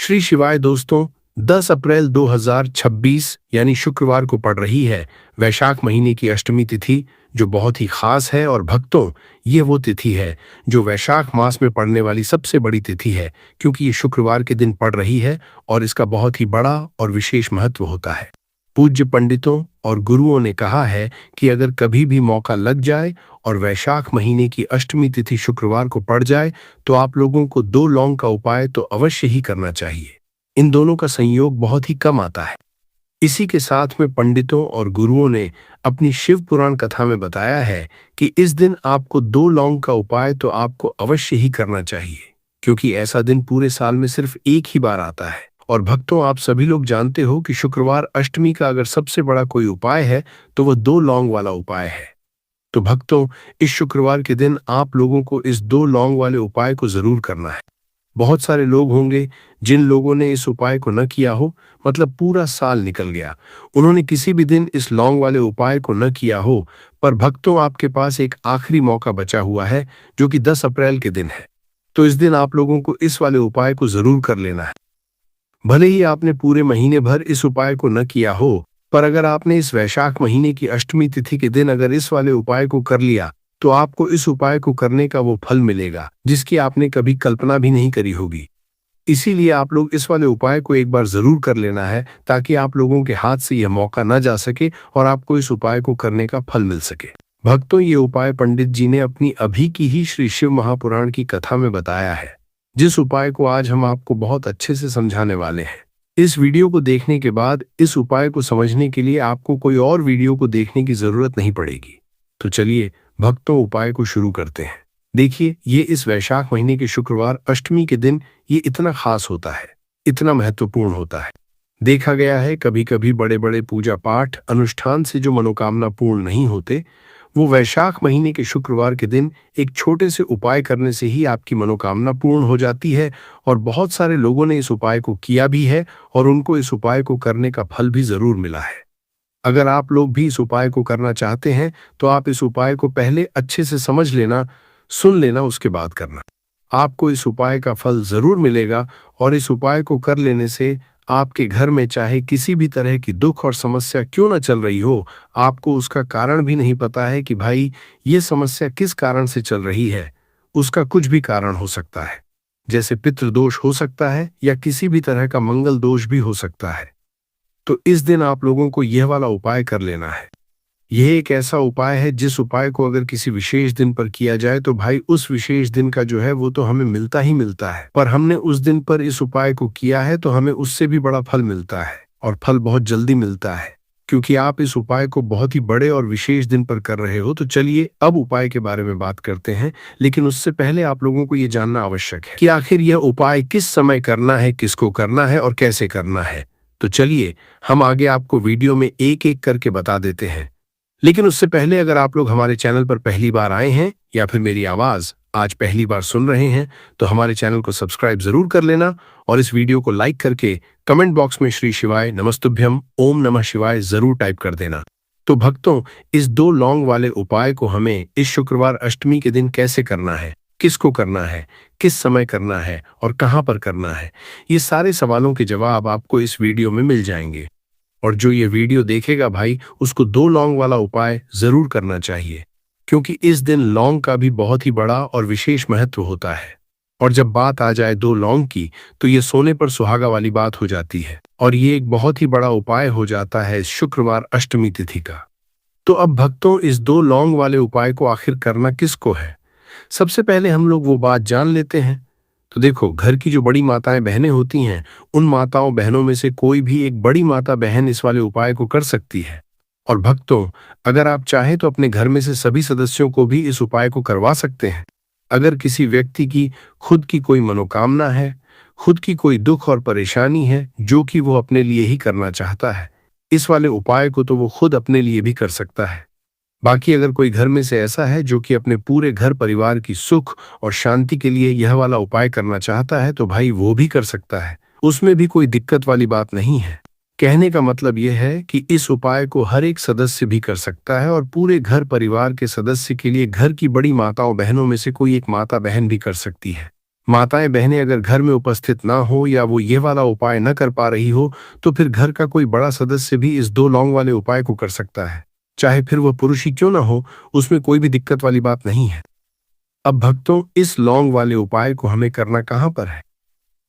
श्री शिवाय दोस्तों, 10 अप्रैल 2026 यानी शुक्रवार को पड़ रही है वैशाख महीने की अष्टमी तिथि, जो बहुत ही खास है। और भक्तों, ये वो तिथि है जो वैशाख मास में पड़ने वाली सबसे बड़ी तिथि है, क्योंकि ये शुक्रवार के दिन पड़ रही है और इसका बहुत ही बड़ा और विशेष महत्व होता है। पूज्य पंडितों और गुरुओं ने कहा है कि अगर कभी भी मौका लग जाए और वैशाख महीने की अष्टमी तिथि शुक्रवार को पड़ जाए, तो आप लोगों को 2 लौंग का उपाय तो अवश्य ही करना चाहिए। इन दोनों का संयोग बहुत ही कम आता है। इसी के साथ में पंडितों और गुरुओं ने अपनी शिव पुराण कथा में बताया है कि इस दिन आपको 2 लौंग का उपाय तो आपको अवश्य ही करना चाहिए, क्योंकि ऐसा दिन पूरे साल में सिर्फ एक ही बार आता है। और भक्तों, आप सभी लोग जानते हो कि शुक्रवार अष्टमी का अगर सबसे बड़ा कोई उपाय है तो वह 2 लौंग वाला उपाय है। तो भक्तों, इस शुक्रवार के दिन आप लोगों को इस 2 लौंग वाले उपाय को जरूर करना है। बहुत सारे लोग होंगे जिन लोगों ने इस उपाय को न किया हो, मतलब पूरा साल निकल गया, उन्होंने किसी भी दिन इस लौंग वाले उपाय को न किया हो। पर भक्तों, आपके पास एक आखिरी मौका बचा हुआ है, जो कि 10 अप्रैल के दिन है। तो इस दिन आप लोगों को इस वाले उपाय को जरूर कर लेना है। भले ही आपने पूरे महीने भर इस उपाय को न किया हो, पर अगर आपने इस वैशाख महीने की अष्टमी तिथि के दिन अगर इस वाले उपाय को कर लिया, तो आपको इस उपाय को करने का वो फल मिलेगा जिसकी आपने कभी कल्पना भी नहीं करी होगी। इसीलिए आप लोग इस वाले उपाय को एक बार जरूर कर लेना है, ताकि आप लोगों के हाथ से यह मौका न जा सके और आपको इस उपाय को करने का फल मिल सके। भक्तों, ये उपाय पंडित जी ने अपनी अभी की ही श्री शिव महापुराण की कथा में बताया है, जिस उपाय को आज हम आपको बहुत अच्छे से समझाने वाले हैं। इस वीडियो को देखने के बाद इस उपाय को समझने के लिए आपको कोई और वीडियो को देखने की जरूरत नहीं पड़ेगी। तो चलिए भक्तों, उपाय को शुरू करते हैं। देखिए, ये इस वैशाख महीने के शुक्रवार अष्टमी के दिन ये इतना खास होता है, इतना महत्वपूर्ण होता है। देखा गया है कभी कभी बड़े बड़े पूजा पाठ अनुष्ठान से जो मनोकामना पूर्ण नहीं होते, वो वैशाख महीने के शुक्रवार के दिन एक छोटे से उपाय करने से ही आपकी मनोकामना पूर्ण हो जाती है। और बहुत सारे लोगों ने इस उपाय को किया भी है और उनको इस उपाय को करने का फल भी जरूर मिला है। अगर आप लोग भी इस उपाय को करना चाहते हैं, तो आप इस उपाय को पहले अच्छे से समझ लेना, सुन लेना, उसके बाद करना। आपको इस उपाय का फल जरूर मिलेगा। और इस उपाय को कर लेने से आपके घर में चाहे किसी भी तरह की दुख और समस्या क्यों न चल रही हो, आपको उसका कारण भी नहीं पता है कि भाई ये समस्या किस कारण से चल रही है, उसका कुछ भी कारण हो सकता है। जैसे पितृदोष हो सकता है या किसी भी तरह का मंगल दोष भी हो सकता है। तो इस दिन आप लोगों को यह वाला उपाय कर लेना है। यह एक ऐसा उपाय है जिस उपाय को अगर किसी विशेष दिन पर किया जाए, तो भाई उस विशेष दिन का जो है वो तो हमें मिलता ही मिलता है। पर हमने उस दिन पर इस उपाय को किया है तो हमें उससे भी बड़ा फल मिलता है, और फल बहुत जल्दी मिलता है, क्योंकि आप इस उपाय को बहुत ही बड़े और विशेष दिन पर कर रहे हो। तो चलिए अब उपाय के बारे में बात करते हैं, लेकिन उससे पहले आप लोगों को ये जानना आवश्यक है कि आखिर यह उपाय किस समय करना है, किसको करना है और कैसे करना है। तो चलिए हम आगे आपको वीडियो में एक एक करके बता देते हैं। लेकिन उससे पहले अगर आप लोग हमारे चैनल पर पहली बार आए हैं या फिर मेरी आवाज आज पहली बार सुन रहे हैं, तो हमारे चैनल को सब्सक्राइब जरूर कर लेना और इस वीडियो को लाइक करके कमेंट बॉक्स में श्री शिवाय नमस्तुभ्यम ओम नमः शिवाय जरूर टाइप कर देना। तो भक्तों, इस 2 लौंग वाले उपाय को हमें इस शुक्रवार अष्टमी के दिन कैसे करना है, किसको करना है, किस समय करना है और कहां पर करना है, ये सारे सवालों के जवाब आपको इस वीडियो में मिल जाएंगे। और जो ये वीडियो देखेगा भाई, उसको 2 लौंग वाला उपाय जरूर करना चाहिए, क्योंकि इस दिन लौंग का भी बहुत ही बड़ा और विशेष महत्व होता है। और जब बात आ जाए 2 लौंग की, तो ये सोने पर सुहागा वाली बात हो जाती है और ये एक बहुत ही बड़ा उपाय हो जाता है इस शुक्रवार अष्टमी तिथि का। तो अब भक्तों, इस 2 लौंग वाले उपाय को आखिर करना किसको है, सबसे पहले हम लोग वो बात जान लेते हैं। तो देखो, घर की जो बड़ी माताएं बहनें होती हैं, उन माताओं बहनों में से कोई भी एक बड़ी माता बहन इस वाले उपाय को कर सकती है। और भक्तों, अगर आप चाहें तो अपने घर में से सभी सदस्यों को भी इस उपाय को करवा सकते हैं। अगर किसी व्यक्ति की खुद की कोई मनोकामना है, खुद की कोई दुख और परेशानी है जो कि वो अपने लिए ही करना चाहता है, इस वाले उपाय को तो वो खुद अपने लिए भी कर सकता है। बाकी अगर कोई घर में से ऐसा है जो कि अपने पूरे घर परिवार की सुख और शांति के लिए यह वाला उपाय करना चाहता है, तो भाई वो भी कर सकता है, उसमें भी कोई दिक्कत वाली बात नहीं है। कहने का मतलब यह है कि इस उपाय को हर एक सदस्य भी कर सकता है और पूरे घर परिवार के सदस्य के लिए घर की बड़ी माताओं बहनों में से कोई एक माता बहन भी कर सकती है। माताएं बहनें अगर घर में उपस्थित ना हो या वो ये वाला उपाय न कर पा रही हो तो फिर घर का कोई बड़ा सदस्य भी इस 2 लौंग वाले उपाय को कर सकता है, चाहे फिर वह पुरुष ही क्यों ना हो। उसमें कोई भी दिक्कत वाली बात नहीं है। अब भक्तों, इस लौंग वाले उपाय को हमें करना कहाँ पर है?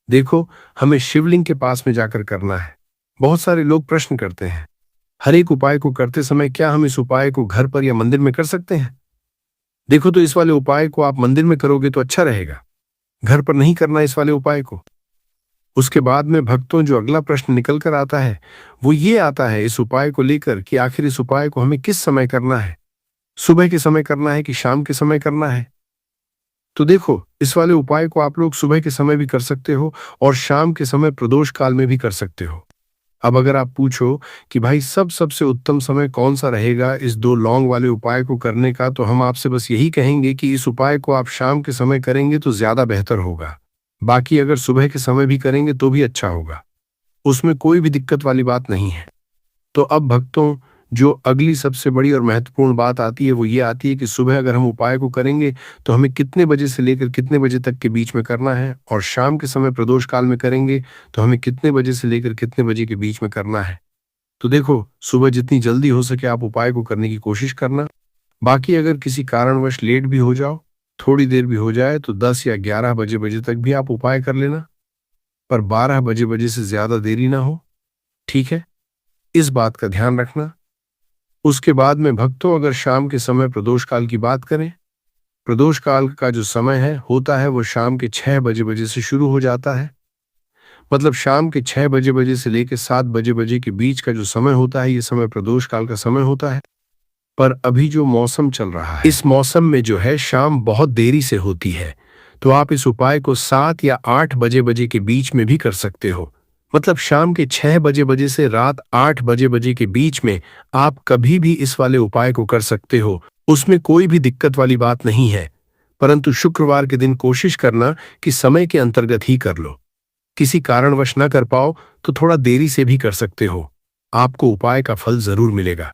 देखो, हमें शिवलिंग के पास में जाकर करना है। बहुत सारे लोग प्रश्न करते हैं, हर एक उपाय को करते समय क्या हम इस उपाय को घर पर या मंदिर में कर सकते हैं? देखो, तो इस वाले उपाय को आप मंदिर में करोगे तो अच्छा रहेगा, घर पर नहीं करना इस वाले उपाय को। उसके बाद में भक्तों, जो अगला प्रश्न निकल कर आता है वो ये आता है इस उपाय को लेकर कि आखिर इस उपाय को हमें किस समय करना है, सुबह के समय करना है कि शाम के समय करना है? तो देखो, इस वाले उपाय को आप लोग सुबह के समय भी कर सकते हो और शाम के समय प्रदोष काल में भी कर सकते हो। अब अगर आप पूछो कि भाई सबसे उत्तम समय कौन सा रहेगा इस 2 लौंग वाले उपाय को करने का, तो हम आपसे बस यही कहेंगे कि इस उपाय को आप शाम के समय करेंगे तो ज्यादा बेहतर होगा। बाकी अगर सुबह के समय भी करेंगे तो भी अच्छा होगा, उसमें कोई भी दिक्कत वाली बात नहीं है। तो अब भक्तों, जो अगली सबसे बड़ी और महत्वपूर्ण बात आती है वो ये आती है कि सुबह अगर हम उपाय को करेंगे तो हमें कितने बजे से लेकर कितने बजे तक के बीच में करना है, और शाम के समय प्रदोष काल में करेंगे तो हमें कितने बजे से लेकर कितने बजे के बीच में करना है। तो देखो, सुबह जितनी जल्दी हो सके आप उपाय को करने की कोशिश करना। बाकी अगर किसी कारणवश लेट भी हो जाओ, थोड़ी देर भी हो जाए, तो 10 या 11 बजे बजे तक भी आप उपाय कर लेना, पर 12 बजे बजे से ज्यादा देरी ना हो। ठीक है, इस बात का ध्यान रखना। उसके बाद में भक्तों, अगर शाम के समय प्रदोष काल की बात करें, प्रदोष काल का जो समय है होता है वो शाम के 6 बजे बजे से शुरू हो जाता है। मतलब शाम के 6 बजे बजे से लेकर 7 बजे बजे के बीच का जो समय होता है, ये समय प्रदोष काल का समय होता है। पर अभी जो मौसम चल रहा है, इस मौसम में जो है शाम बहुत देरी से होती है, तो आप इस उपाय को 7 या 8 बजे बजे के बीच में भी कर सकते हो। मतलब शाम के 6 बजे बजे से रात 8 बजे बजे के बीच में आप कभी भी इस वाले उपाय को कर सकते हो, उसमें कोई भी दिक्कत वाली बात नहीं है। परंतु शुक्रवार के दिन कोशिश करना कि समय के अंतर्गत ही कर लो। किसी कारणवश न कर पाओ तो थोड़ा देरी से भी कर सकते हो, आपको उपाय का फल जरूर मिलेगा।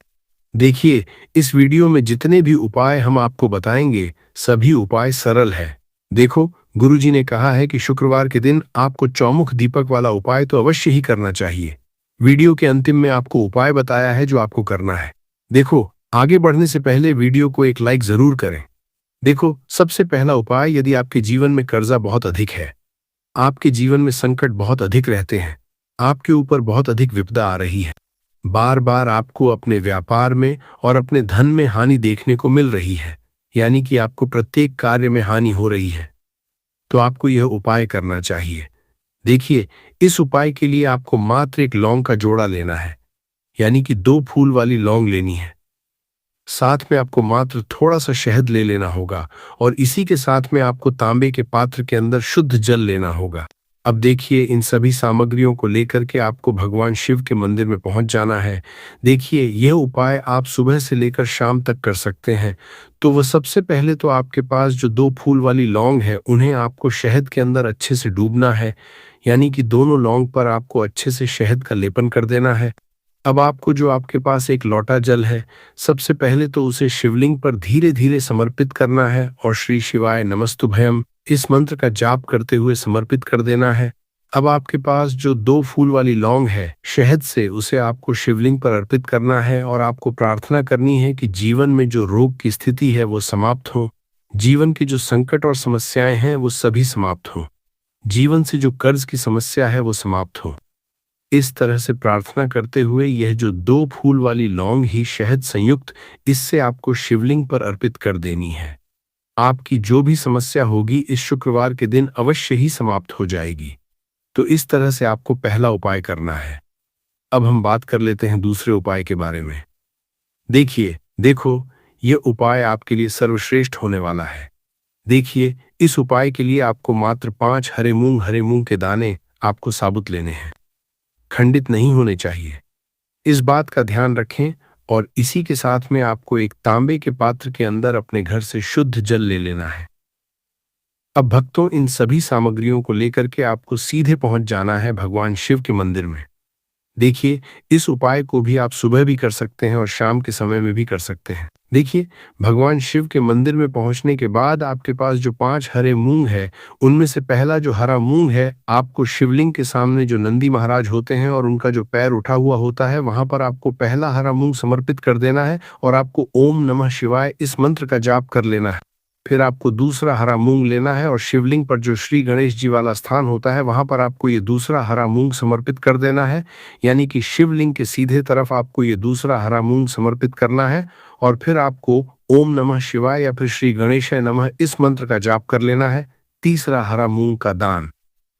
देखिए, इस वीडियो में जितने भी उपाय हम आपको बताएंगे सभी उपाय सरल है। देखो, गुरुजी ने कहा है कि शुक्रवार के दिन आपको चौमुख दीपक वाला उपाय तो अवश्य ही करना चाहिए। वीडियो के अंतिम में आपको उपाय बताया है जो आपको करना है। देखो, आगे बढ़ने से पहले वीडियो को एक लाइक जरूर करें। देखो, सबसे पहला उपाय, यदि आपके जीवन में कर्जा बहुत अधिक है, आपके जीवन में संकट बहुत अधिक रहते हैं, आपके ऊपर बहुत अधिक विपदा आ रही है, बार बार आपको अपने व्यापार में और अपने धन में हानि देखने को मिल रही है, यानी कि आपको प्रत्येक कार्य में हानि हो रही है, तो आपको यह उपाय करना चाहिए। देखिए, इस उपाय के लिए आपको मात्र एक लौंग का जोड़ा लेना है, यानी कि 2 फूल वाली लौंग लेनी है। साथ में आपको मात्र थोड़ा सा शहद ले लेना होगा और इसी के साथ में आपको तांबे के पात्र के अंदर शुद्ध जल लेना होगा। अब देखिए, इन सभी सामग्रियों को लेकर के आपको भगवान शिव के मंदिर में पहुंच जाना है। देखिए, यह उपाय आप सुबह से लेकर शाम तक कर सकते हैं। तो वह सबसे पहले तो आपके पास जो 2 फूल वाली लौंग है उन्हें आपको शहद के अंदर अच्छे से डूबना है, यानी कि दोनों लौंग पर आपको अच्छे से शहद का लेपन कर देना है। अब आपको जो आपके पास एक लोटा जल है, सबसे पहले तो उसे शिवलिंग पर धीरे धीरे समर्पित करना है और श्री शिवाय नमस्तुभयम इस मंत्र का जाप करते हुए समर्पित कर देना है। अब आपके पास जो 2 फूल वाली लौंग है शहद से, उसे आपको शिवलिंग पर अर्पित करना है और आपको प्रार्थना करनी है कि जीवन में जो रोग की स्थिति है वो समाप्त हो, जीवन के जो संकट और समस्याएं हैं वो सभी समाप्त हो, जीवन से जो कर्ज की समस्या है वो समाप्त हो। इस तरह से प्रार्थना करते हुए यह जो 2 फूल वाली लौंग ही शहद संयुक्त, इससे आपको शिवलिंग पर अर्पित कर देनी है। आपकी जो भी समस्या होगी इस शुक्रवार के दिन अवश्य ही समाप्त हो जाएगी। तो इस तरह से आपको पहला उपाय करना है। अब हम बात कर लेते हैं दूसरे उपाय के बारे में। देखो, यह उपाय आपके लिए सर्वश्रेष्ठ होने वाला है। देखिए, इस उपाय के लिए आपको मात्र 5 हरे मूंग के दाने आपको साबुत लेने हैं, खंडित नहीं होने चाहिए। इस बात का ध्यान रखें। और इसी के साथ में आपको एक तांबे के पात्र के अंदर अपने घर से शुद्ध जल ले लेना है। अब भक्तों, इन सभी सामग्रियों को लेकर के आपको सीधे पहुंच जाना है भगवान शिव के मंदिर में। देखिए, इस उपाय को भी आप सुबह भी कर सकते हैं और शाम के समय में भी कर सकते हैं। देखिए, भगवान शिव के मंदिर में पहुंचने के बाद आपके पास जो 5 हरे मूंग है, उनमें से पहला जो हरा मूंग है, आपको शिवलिंग के सामने जो नंदी महाराज होते हैं और उनका जो पैर उठा हुआ होता है, वहां पर आपको पहला हरा मूंग समर्पित कर देना है और आपको ओम नमः शिवाय इस मंत्र का जाप कर लेना है। फिर आपको दूसरा हरा मूंग लेना है और शिवलिंग पर जो श्री गणेश जी वाला स्थान होता है, वहां पर आपको ये दूसरा हरा मूंग समर्पित कर देना है। यानी कि शिवलिंग के सीधे तरफ आपको ये दूसरा हरा मूंग समर्पित करना है और फिर आपको ओम नमः शिवाय या फिर श्री गणेशाय नमः इस मंत्र का जाप कर लेना है। तीसरा हरा मूंग का दान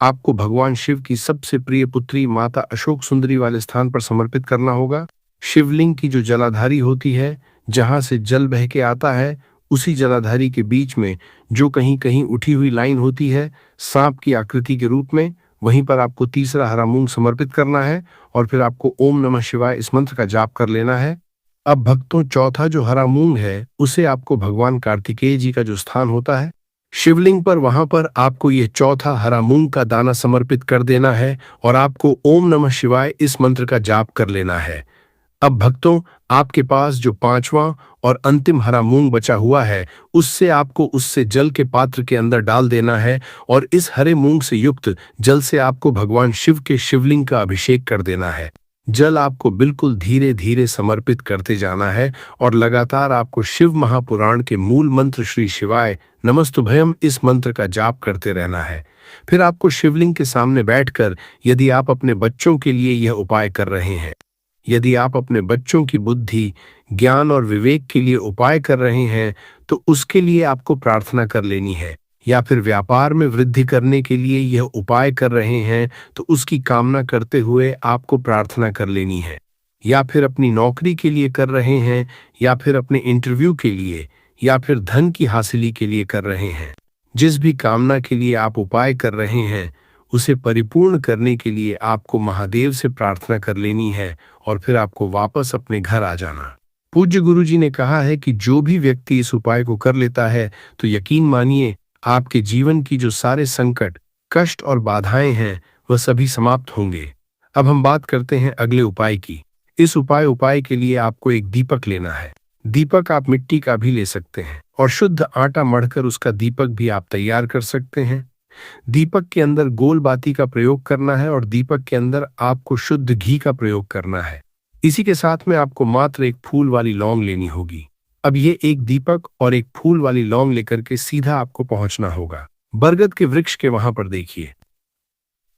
आपको भगवान शिव की सबसे प्रिय पुत्री माता अशोक सुंदरी वाले स्थान पर समर्पित करना होगा। शिवलिंग की जो जलाधारी होती है, जहां से जल बह के आता है, उसी जलाधारी के बीच में जो कहीं कहीं उठी हुई लाइन होती है सांप की आकृति के रूप में, वहीं पर आपको तीसरा हरा मूंग समर्पित करना है और फिर आपको ओम नमः शिवाय इस मंत्र का जाप कर लेना है। अब भक्तों, चौथा जो हरा मूंग है, उसे आपको भगवान कार्तिकेय जी का जो स्थान होता है शिवलिंग पर, वहां पर आपको ये चौथा हरा मूंग का दाना समर्पित कर देना है और आपको ओम नमः शिवाय इस मंत्र का जाप कर लेना है। अब भक्तों, आपके पास जो पांचवा और अंतिम हरा मूंग बचा हुआ है, उससे आपको उससे जल के पात्र के अंदर डाल देना है और इस हरे मूंग से युक्त जल से आपको भगवान शिव के शिवलिंग का अभिषेक कर देना है। जल आपको बिल्कुल धीरे धीरे समर्पित करते जाना है और लगातार आपको शिव महापुराण के मूल मंत्र श्री शिवाय नमस्तुभयम इस मंत्र का जाप करते रहना है। फिर आपको शिवलिंग के सामने बैठकर, यदि आप अपने बच्चों के लिए यह उपाय कर रहे हैं, यदि आप अपने बच्चों की बुद्धि, ज्ञान और विवेक के लिए उपाय कर रहे हैं, तो उसके लिए आपको प्रार्थना कर लेनी है। या फिर व्यापार में वृद्धि करने के लिए यह उपाय कर रहे हैं, तो उसकी कामना करते हुए आपको प्रार्थना कर लेनी है। या फिर अपनी नौकरी के लिए कर रहे हैं, या फिर अपने इंटरव्यू के लिए, या फिर धन की हासिली के लिए कर रहे हैं, जिस भी कामना के लिए आप उपाय कर रहे हैं, उसे परिपूर्ण करने के लिए आपको महादेव से प्रार्थना कर लेनी है और फिर आपको वापस अपने घर आ जाना। पूज्य गुरु जी ने कहा है कि जो भी व्यक्ति इस उपाय को कर लेता है, तो यकीन मानिए आपके जीवन की जो सारे संकट, कष्ट और बाधाएं हैं, वह सभी समाप्त होंगे। अब हम बात करते हैं अगले उपाय की। इस उपाय के लिए आपको एक दीपक लेना है। दीपक आप मिट्टी का भी ले सकते हैं और शुद्ध आटा मढ़कर उसका दीपक भी आप तैयार कर सकते हैं। दीपक के अंदर गोल बाती का प्रयोग करना है और दीपक के अंदर आपको शुद्ध घी का प्रयोग करना है। इसी के साथ में आपको मात्र एक फूल वाली लौंग लेनी होगी। अब ये एक दीपक और एक फूल वाली लौंग लेकर के सीधा आपको पहुंचना होगा बरगद के वृक्ष के वहां पर। देखिए,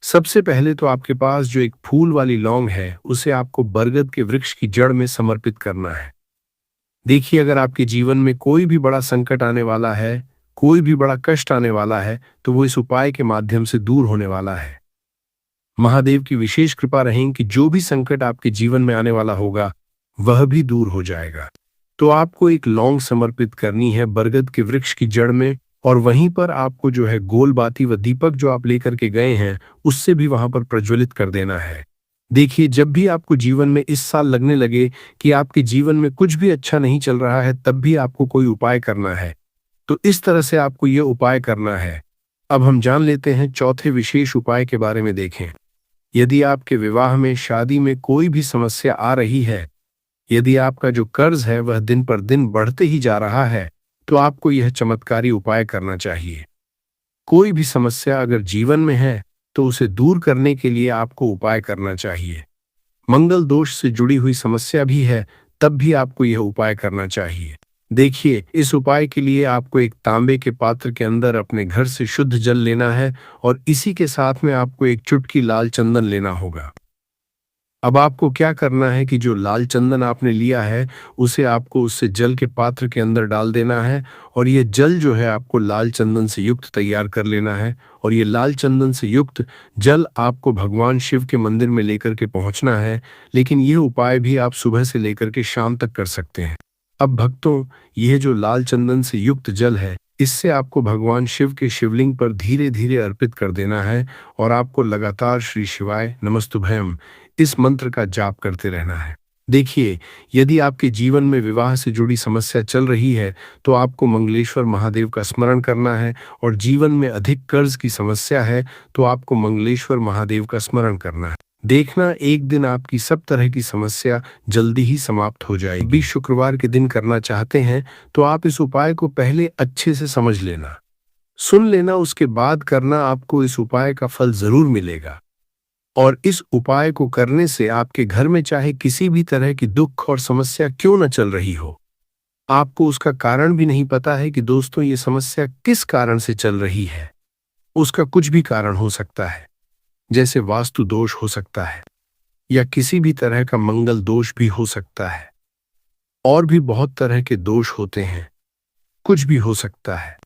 सबसे पहले तो आपके पास जो एक फूल वाली लौंग है, उसे आपको बरगद के वृक्ष की जड़ में समर्पित करना है। देखिए, अगर आपके जीवन में कोई भी बड़ा संकट आने वाला है, कोई भी बड़ा कष्ट आने वाला है, तो वो इस उपाय के माध्यम से दूर होने वाला है। महादेव की विशेष कृपा रहेगी कि जो भी संकट आपके जीवन में आने वाला होगा, वह भी दूर हो जाएगा। तो आपको एक लौंग समर्पित करनी है बरगद के वृक्ष की जड़ में और वहीं पर आपको जो है गोल बाती व दीपक जो आप लेकर के गए हैं, उससे भी वहां पर प्रज्वलित कर देना है। देखिए, जब भी आपको जीवन में इस साल लगने लगे कि आपके जीवन में कुछ भी अच्छा नहीं चल रहा है, तब भी आपको कोई उपाय करना है। तो इस तरह से आपको ये उपाय करना है। अब हम जान लेते हैं चौथे विशेष उपाय के बारे में। देखें, यदि आपके विवाह में, शादी में कोई भी समस्या आ रही है, यदि आपका जो कर्ज है वह दिन पर दिन बढ़ते ही जा रहा है, तो आपको यह चमत्कारी उपाय करना चाहिए। कोई भी समस्या अगर जीवन में है, तो उसे दूर करने के लिए आपको उपाय करना चाहिए। मंगल दोष से जुड़ी हुई समस्या भी है, तब भी आपको यह उपाय करना चाहिए। देखिए, इस उपाय के लिए आपको एक तांबे के पात्र के अंदर अपने घर से शुद्ध जल लेना है और इसी के साथ में आपको एक चुटकी लाल चंदन लेना होगा। अब आपको क्या करना है कि जो लाल चंदन आपने लिया है, उसे आपको उससे जल के पात्र के अंदर डाल देना है और ये जल जो है आपको लाल चंदन से युक्त तैयार कर लेना है और ये लाल चंदन से युक्त जल आपको भगवान शिव के मंदिर में लेकर के पहुंचना है। लेकिन यह उपाय भी आप सुबह से लेकर के शाम तक कर सकते हैं। अब भक्तों, यह जो लाल चंदन से युक्त जल है, इससे आपको भगवान शिव के शिवलिंग पर धीरे धीरे अर्पित कर देना है और आपको लगातार श्री शिवाय नमस्तुभयम इस मंत्र का जाप करते रहना है। देखिए, यदि आपके जीवन में विवाह से जुड़ी समस्या चल रही है, तो आपको मंगलेश्वर महादेव का स्मरण करना है और जीवन में अधिक कर्ज की समस्या है, तो आपको मंगलेश्वर महादेव का स्मरण करना है। देखना एक दिन आपकी सब तरह की समस्या जल्दी ही समाप्त हो जाएगी। भी शुक्रवार के दिन करना चाहते हैं तो आप इस उपाय को पहले अच्छे से समझ लेना, सुन लेना, उसके बाद करना। आपको इस उपाय का फल जरूर मिलेगा। और इस उपाय को करने से आपके घर में चाहे किसी भी तरह की दुख और समस्या क्यों न चल रही हो, आपको उसका कारण भी नहीं पता है कि दोस्तों ये समस्या किस कारण से चल रही है। उसका कुछ भी कारण हो सकता है, जैसे वास्तु दोष हो सकता है या किसी भी तरह का मंगल दोष भी हो सकता है। और भी बहुत तरह के दोष होते हैं, कुछ भी हो सकता है।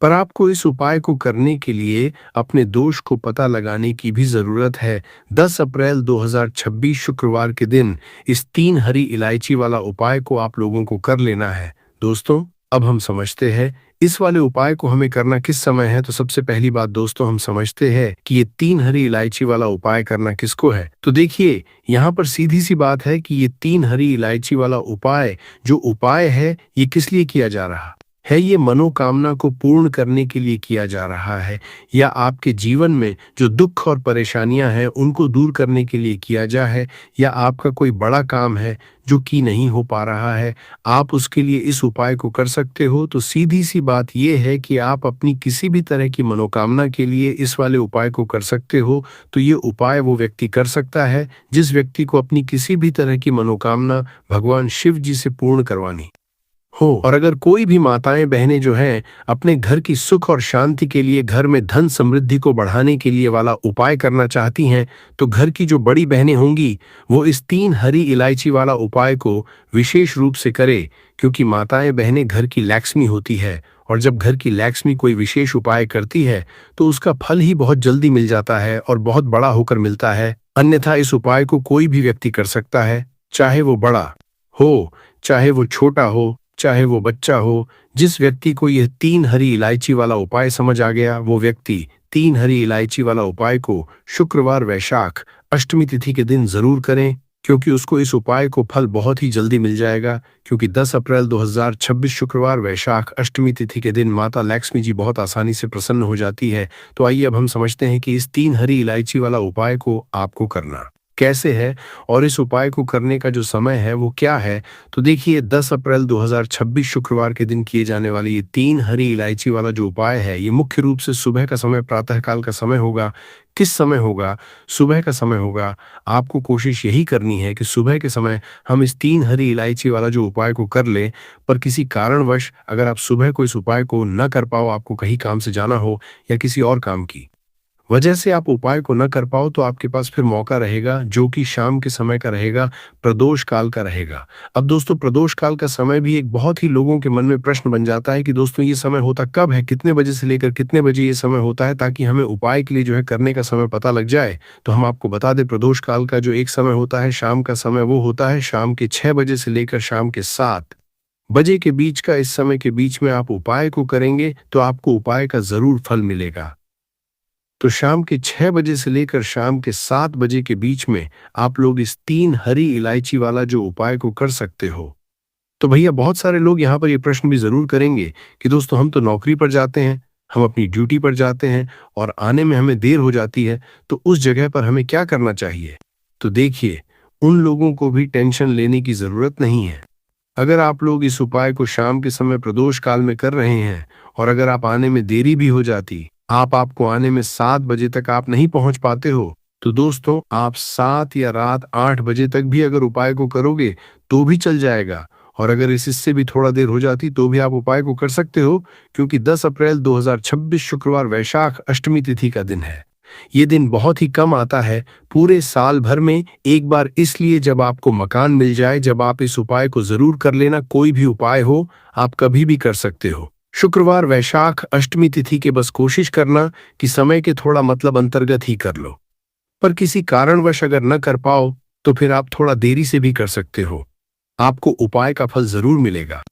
पर आपको इस उपाय को करने के लिए अपने दोष को पता लगाने की भी जरूरत है। 10 अप्रैल 2026 शुक्रवार के दिन इस 3 हरी इलायची वाला उपाय को आप लोगों को कर लेना है। दोस्तों, अब हम समझते हैं इस वाले उपाय को हमें करना किस समय है। तो सबसे पहली बात दोस्तों, हम समझते हैं कि ये 3 हरी इलायची वाला उपाय करना किसको है। तो देखिए, यहाँ पर सीधी सी बात है कि ये 3 हरी इलायची वाला उपाय जो उपाय है, ये किस लिए किया जा रहा है। ये मनोकामना को पूर्ण करने के लिए किया जा रहा है, या आपके जीवन में जो दुख और परेशानियां हैं उनको दूर करने के लिए किया जा है, या आपका कोई बड़ा काम है जो कि नहीं हो पा रहा है, आप उसके लिए इस उपाय को कर सकते हो। तो सीधी सी बात यह है कि आप अपनी किसी भी तरह की मनोकामना के लिए इस वाले उपाय को कर सकते हो। तो ये उपाय वो व्यक्ति कर सकता है जिस व्यक्ति को अपनी किसी भी तरह की मनोकामना भगवान शिव जी से पूर्ण करवानी हो। और अगर कोई भी माताएं बहनें जो हैं अपने घर की सुख और शांति के लिए, घर में धन समृद्धि को बढ़ाने के लिए वाला उपाय करना चाहती हैं, तो घर की जो बड़ी बहनें होंगी वो इस 3 हरी इलायची वाला उपाय को विशेष रूप से करे, क्योंकि माताएं बहनें घर की लक्ष्मी होती है। और जब घर की लक्ष्मी कोई विशेष उपाय करती है तो उसका फल ही बहुत जल्दी मिल जाता है और बहुत बड़ा होकर मिलता है। अन्यथा इस उपाय को कोई भी व्यक्ति कर सकता है, चाहे वो बड़ा हो, चाहे वो छोटा हो, चाहे वो बच्चा हो। जिस व्यक्ति को यह 3 हरी इलायची वाला उपाय समझ आ गया, वो व्यक्ति 3 हरी इलायची वाला उपाय को शुक्रवार वैशाख अष्टमी तिथि के दिन जरूर करें, क्योंकि उसको इस उपाय को फल बहुत ही जल्दी मिल जाएगा। क्योंकि 10 अप्रैल 2026 शुक्रवार वैशाख अष्टमी तिथि के दिन माता लक्ष्मी जी बहुत आसानी से प्रसन्न हो जाती है। तो आइए अब हम समझते हैं कि इस 3 हरी इलायची वाला उपाय को आपको करना कैसे है और इस उपाय को करने का जो समय है वो क्या है। तो देखिए, 10 अप्रैल 2026 शुक्रवार के दिन किए जाने वाले ये 3 हरी इलायची वाला जो उपाय है, ये मुख्य रूप से सुबह का समय, प्रातःकाल का समय होगा। किस समय होगा? सुबह का समय होगा। आपको कोशिश यही करनी है कि सुबह के समय हम इस 3 हरी इलायची वाला जो उपाय को कर लें। पर किसी कारणवश अगर आप सुबह को इस उपाय को न कर पाओ, आपको कहीं काम से जाना हो या किसी और काम की वजह से आप उपाय को न कर पाओ, तो आपके पास फिर मौका रहेगा जो कि शाम के समय का रहेगा, प्रदोष काल का रहेगा। अब दोस्तों, प्रदोष काल का समय भी एक बहुत ही लोगों के मन में प्रश्न बन जाता है कि दोस्तों ये समय होता कब है, कितने बजे से लेकर कितने बजे ये समय होता है, ताकि हमें उपाय के लिए जो है करने का समय पता लग जाए। तो हम आपको बता दें, प्रदोष काल का जो एक समय होता है शाम का समय, वो होता है शाम के 6 बजे से लेकर शाम के 7 बजे के बीच का। इस समय के बीच में आप उपाय को करेंगे तो आपको उपाय का जरूर फल मिलेगा। तो शाम के 6 बजे से लेकर शाम के 7 बजे के बीच में आप लोग इस 3 हरी इलायची वाला जो उपाय को कर सकते हो। तो भैया, बहुत सारे लोग यहाँ पर ये प्रश्न भी जरूर करेंगे कि दोस्तों हम तो नौकरी पर जाते हैं, हम अपनी ड्यूटी पर जाते हैं और आने में हमें देर हो जाती है, तो उस जगह पर हमें क्या करना चाहिए। तो देखिए, उन लोगों को भी टेंशन लेने की जरूरत नहीं है। अगर आप लोग इस उपाय को शाम के समय प्रदोष काल में कर रहे हैं और अगर आप आने में देरी भी हो जाती, आपको आने में 7 बजे तक आप नहीं पहुंच पाते हो, तो दोस्तों आप 7 या रात 8 बजे तक भी अगर उपाय को करोगे तो भी चल जाएगा। और अगर इससे भी थोड़ा देर हो जाती तो भी आप उपाय को कर सकते हो, क्योंकि 10 अप्रैल 2026 शुक्रवार वैशाख अष्टमी तिथि का दिन है। ये दिन बहुत ही कम आता है पूरे साल भर में एक बार, इसलिए जब आपको मकान मिल जाए, जब आप इस उपाय को जरूर कर लेना। कोई भी उपाय हो, आप कभी भी कर सकते हो। शुक्रवार वैशाख अष्टमी तिथि के बस कोशिश करना कि समय के थोड़ा मतलब अंतर्गत ही कर लो। पर किसी कारणवश अगर न कर पाओ तो फिर आप थोड़ा देरी से भी कर सकते हो, आपको उपाय का फल जरूर मिलेगा।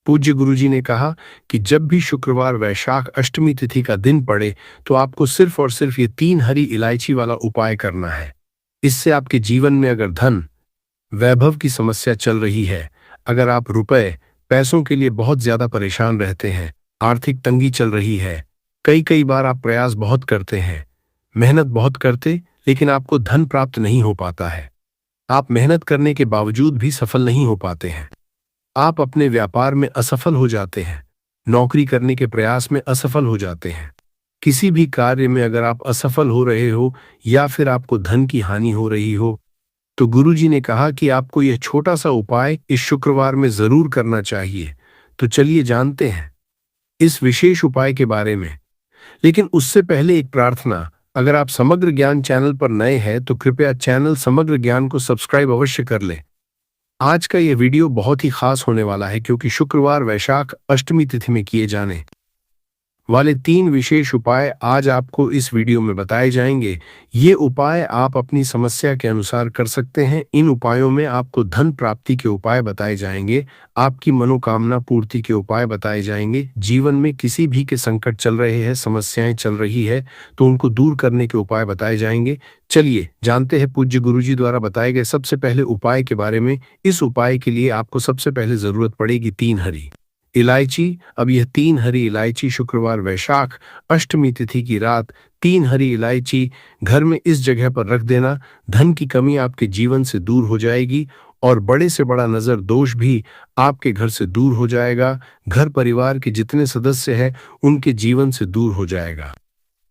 पूज्य गुरुजी ने कहा कि जब भी शुक्रवार वैशाख अष्टमी तिथि का दिन पड़े तो आपको सिर्फ और सिर्फ ये 3 हरी इलायची वाला उपाय करना है। इससे आपके जीवन में अगर धन वैभव की समस्या चल रही है, अगर आप रुपए पैसों के लिए बहुत ज्यादा परेशान रहते हैं, आर्थिक तंगी चल रही है, कई बार आप प्रयास बहुत करते हैं, मेहनत बहुत करते, लेकिन आपको धन प्राप्त नहीं हो पाता है। आप मेहनत करने के बावजूद भी सफल नहीं हो पाते हैं। आप अपने व्यापार में असफल हो जाते हैं। नौकरी करने के प्रयास में असफल हो जाते हैं। किसी भी कार्य में अगर आप असफल हो रहे हो या फिर आपको धन की हानि हो रही हो, तो गुरुजी ने कहा कि आपको यह छोटा सा उपाय इस शुक्रवार में जरूर करना चाहिए। तो चलिए जानते हैं इस विशेष उपाय के बारे में। लेकिन उससे पहले एक प्रार्थना। अगर आप समग्र ज्ञान चैनल पर नए हैं तो कृपया चैनल समग्र ज्ञान को सब्सक्राइब अवश्य कर लें। आज का यह वीडियो बहुत ही खास होने वाला है क्योंकि शुक्रवार वैशाख अष्टमी तिथि में किए जाने वाले 3 विशेष उपाय आज आपको इस वीडियो में बताए जाएंगे। ये उपाय आप अपनी समस्या के अनुसार कर सकते हैं। इन उपायों में आपको धन प्राप्ति के उपाय बताए जाएंगे, आपकी मनोकामना पूर्ति के उपाय बताए जाएंगे। जीवन में किसी भी के संकट चल रहे हैं, समस्याएं चल रही है, तो उनको दूर करने के उपाय बताए जाएंगे। चलिए जानते हैं पूज्य गुरुजी द्वारा बताए गए सबसे पहले उपाय के बारे में। इस उपाय के लिए आपको सबसे पहले जरूरत पड़ेगी 3 हरी इलायची। अब यह 3 हरी इलायची शुक्रवार वैशाख अष्टमी तिथि की रात 3 हरी इलायची घर में इस जगह पर रख देना। धन की कमी आपके जीवन से दूर हो जाएगी और बड़े से बड़ा नजर दोष भी आपके घर से दूर हो जाएगा। घर परिवार के जितने सदस्य हैं उनके जीवन से दूर हो जाएगा।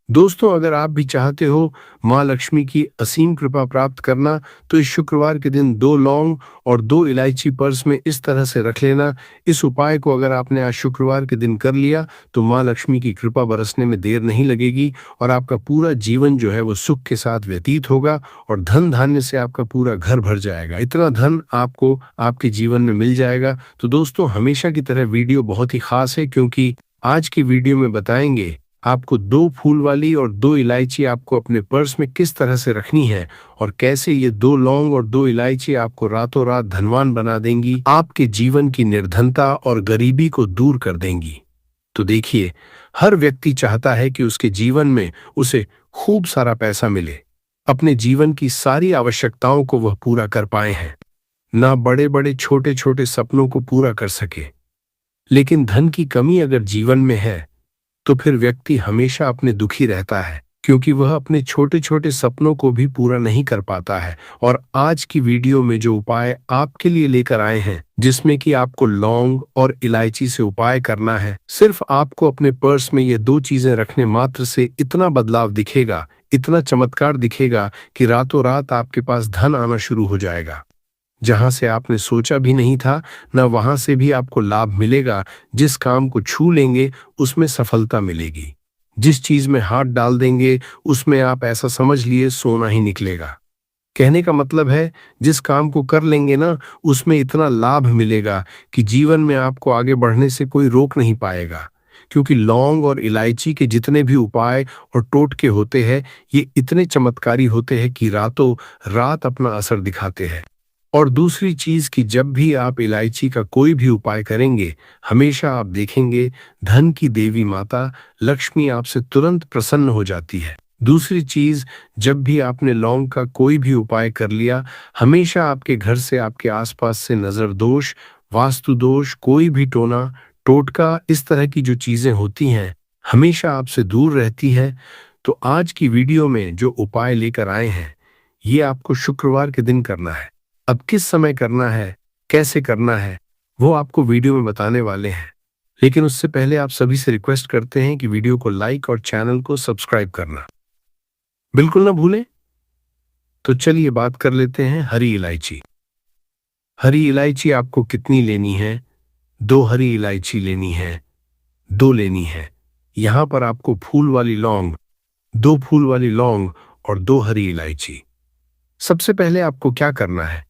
दोस्तों, अगर आप भी चाहते हो माँ लक्ष्मी की असीम कृपा प्राप्त करना, तो इस शुक्रवार के दिन 2 लौंग और 2 इलायची पर्स में इस तरह से रख लेना। इस उपाय को अगर आपने आज शुक्रवार के दिन कर लिया तो माँ लक्ष्मी की कृपा बरसने में देर नहीं लगेगी और आपका पूरा जीवन जो है वो सुख के साथ व्यतीत होगा और धन धान्य से आपका पूरा घर भर जाएगा। इतना धन आपको आपके जीवन में मिल जाएगा। तो दोस्तों, हमेशा की तरह वीडियो बहुत ही खास है क्योंकि आज की वीडियो में बताएंगे आपको 2 फूल वाली और 2 इलायची आपको अपने पर्स में किस तरह से रखनी है और कैसे ये 2 लौंग और 2 इलायची आपको रातों रात धनवान बना देंगी, आपके जीवन की निर्धनता और गरीबी को दूर कर देंगी। तो देखिए, हर व्यक्ति चाहता है कि उसके जीवन में उसे खूब सारा पैसा मिले, अपने जीवन की सारी आवश्यकताओं को वह पूरा कर पाए हैं, ना बड़े बड़े छोटे छोटे सपनों को पूरा कर सके। लेकिन धन की कमी अगर जीवन में है तो फिर व्यक्ति हमेशा अपने दुखी रहता है क्योंकि वह अपने छोटे छोटे सपनों को भी पूरा नहीं कर पाता है। और आज की वीडियो में जो उपाय आपके लिए लेकर आए हैं, जिसमें कि आपको लौंग और इलायची से उपाय करना है, सिर्फ आपको अपने पर्स में ये 2 चीजें रखने मात्र से इतना बदलाव दिखेगा, इतना चमत्कार दिखेगा कि रातों रात आपके पास धन आना शुरू हो जाएगा। जहां से आपने सोचा भी नहीं था, न वहां से भी आपको लाभ मिलेगा। जिस काम को छू लेंगे उसमें सफलता मिलेगी। जिस चीज में हाथ डाल देंगे उसमें आप ऐसा समझ लिए सोना ही निकलेगा। कहने का मतलब है, जिस काम को कर लेंगे ना, उसमें इतना लाभ मिलेगा कि जीवन में आपको आगे बढ़ने से कोई रोक नहीं पाएगा। क्योंकि लौंग और इलायची के जितने भी उपाय और टोटके होते हैं, ये इतने चमत्कारी होते हैं कि रातों रात अपना असर दिखाते हैं। और दूसरी चीज कि जब भी आप इलायची का कोई भी उपाय करेंगे, हमेशा आप देखेंगे धन की देवी माता लक्ष्मी आपसे तुरंत प्रसन्न हो जाती है। दूसरी चीज, जब भी आपने लौंग का कोई भी उपाय कर लिया, हमेशा आपके घर से, आपके आसपास से नजर दोष, वास्तु दोष, कोई भी टोना टोटका, इस तरह की जो चीजें होती हैं, हमेशा आपसे दूर रहती है। तो आज की वीडियो में जो उपाय लेकर आए हैं, ये आपको शुक्रवार के दिन करना है। अब किस समय करना है, कैसे करना है, वो आपको वीडियो में बताने वाले हैं। लेकिन उससे पहले आप सभी से रिक्वेस्ट करते हैं कि वीडियो को लाइक और चैनल को सब्सक्राइब करना बिल्कुल ना भूलें। तो चलिए बात कर लेते हैं हरी इलायची। हरी इलायची आपको कितनी लेनी है? 2 हरी इलायची लेनी है, 2 लेनी है। यहां पर आपको फूल वाली लौंग, 2 फूल वाली लौंग और 2 हरी इलायची। सबसे पहले आपको क्या करना है,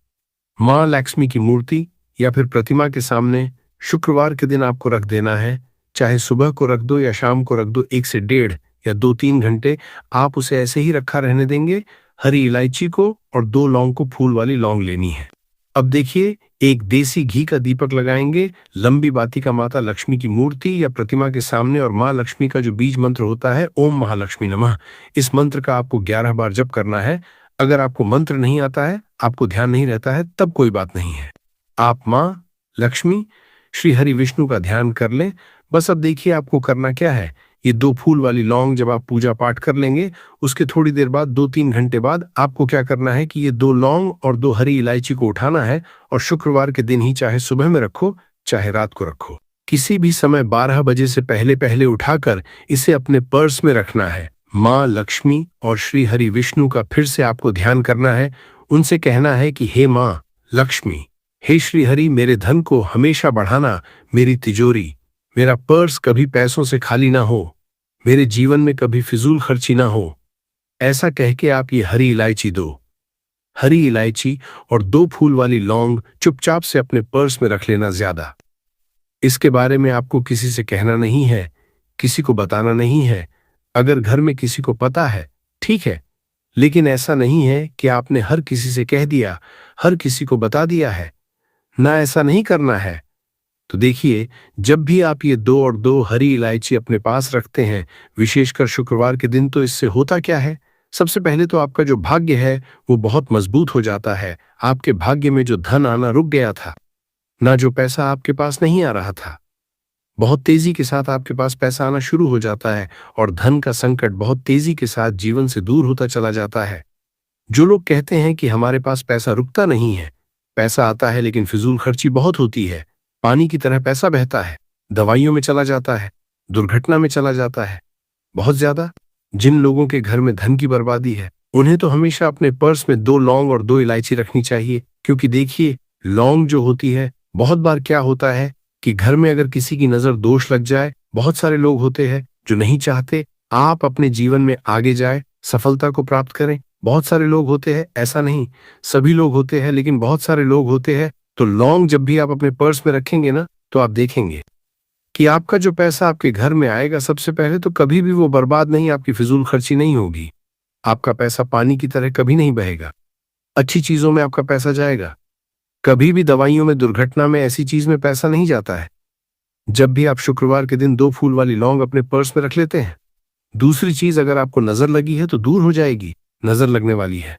माँ लक्ष्मी की मूर्ति या फिर प्रतिमा के सामने शुक्रवार के दिन आपको रख देना है। चाहे सुबह को रख दो या शाम को रख दो, 1 से 1.5 या 2-3 घंटे आप उसे ऐसे ही रखा रहने देंगे। हरी इलायची को और 2 लौंग को फूल वाली लौंग लेनी है। अब देखिए, एक देसी घी का दीपक लगाएंगे लंबी बाती का माता लक्ष्मी की मूर्ति या प्रतिमा के सामने, और माँ लक्ष्मी का जो बीज मंत्र होता है, ओम महालक्ष्मी नमः, इस मंत्र का आपको 11 बार जप करना है। अगर आपको मंत्र नहीं आता है, आपको ध्यान नहीं रहता है, तब कोई बात नहीं है, आप माँ लक्ष्मी, श्री हरि विष्णु का ध्यान कर लें। बस अब देखिए आपको करना क्या है, ये 2 फूल वाली लौंग जब आप पूजा पाठ कर लेंगे, उसके थोड़ी देर बाद 2-3 घंटे बाद आपको क्या करना है कि ये 2 लौंग और 2 हरी इलायची को उठाना है और शुक्रवार के दिन ही, चाहे सुबह में रखो चाहे रात को रखो, किसी भी समय 12 बजे से पहले पहले उठाकर इसे अपने पर्स में रखना है। माँ लक्ष्मी और श्री हरि विष्णु का फिर से आपको ध्यान करना है। उनसे कहना है कि हे माँ लक्ष्मी, हे श्री हरि, मेरे धन को हमेशा बढ़ाना, मेरी तिजोरी, मेरा पर्स कभी पैसों से खाली ना हो, मेरे जीवन में कभी फिजूल खर्ची ना हो। ऐसा कह के आप ये हरी इलायची, 2 हरी इलायची और 2 फूल वाली लौंग चुपचाप से अपने पर्स में रख लेना। ज्यादा इसके बारे में आपको किसी से कहना नहीं है, किसी को बताना नहीं है। अगर घर में किसी को पता है ठीक है, लेकिन ऐसा नहीं है कि आपने हर किसी से कह दिया, हर किसी को बता दिया है ना, ऐसा नहीं करना है। तो देखिए, जब भी आप ये 2 और 2 हरी इलायची अपने पास रखते हैं, विशेषकर शुक्रवार के दिन, तो इससे होता क्या है? सबसे पहले तो आपका जो भाग्य है वो बहुत मजबूत हो जाता है। आपके भाग्य में जो धन आना रुक गया था, ना जो पैसा आपके पास नहीं आ रहा था, बहुत तेजी के साथ आपके पास पैसा आना शुरू हो जाता है और धन का संकट बहुत तेजी के साथ जीवन से दूर होता चला जाता है। जो लोग कहते हैं कि हमारे पास पैसा रुकता नहीं है, पैसा आता है लेकिन फिजूल खर्ची बहुत होती है, पानी की तरह पैसा बहता है, दवाइयों में चला जाता है, दुर्घटना में चला जाता है, बहुत ज्यादा जिन लोगों के घर में धन की बर्बादी है, उन्हें तो हमेशा अपने पर्स में 2 लौंग और 2 इलायची रखनी चाहिए। क्योंकि देखिए, लौंग जो होती है, बहुत बार क्या होता है कि घर में अगर किसी की नजर दोष लग जाए, बहुत सारे लोग होते हैं जो नहीं चाहते आप अपने जीवन में आगे जाए, सफलता को प्राप्त करें। बहुत सारे लोग होते हैं, ऐसा नहीं सभी लोग होते हैं, लेकिन बहुत सारे लोग होते हैं। तो लौंग जब भी आप अपने पर्स में रखेंगे ना, तो आप देखेंगे कि आपका जो पैसा आपके घर में आएगा, सबसे पहले तो कभी भी वो बर्बाद नहीं, आपकी फिजूल खर्ची नहीं होगी। आपका पैसा पानी की तरह कभी नहीं बहेगा, अच्छी चीजों में आपका पैसा जाएगा। कभी भी दवाइयों में, दुर्घटना में, ऐसी चीज में पैसा नहीं जाता है। जब भी आप शुक्रवार के दिन 2 फूल वाली लौंग अपने पर्स में रख लेते हैं। दूसरी चीज, अगर आपको नजर लगी है तो दूर हो जाएगी, नजर लगने वाली है।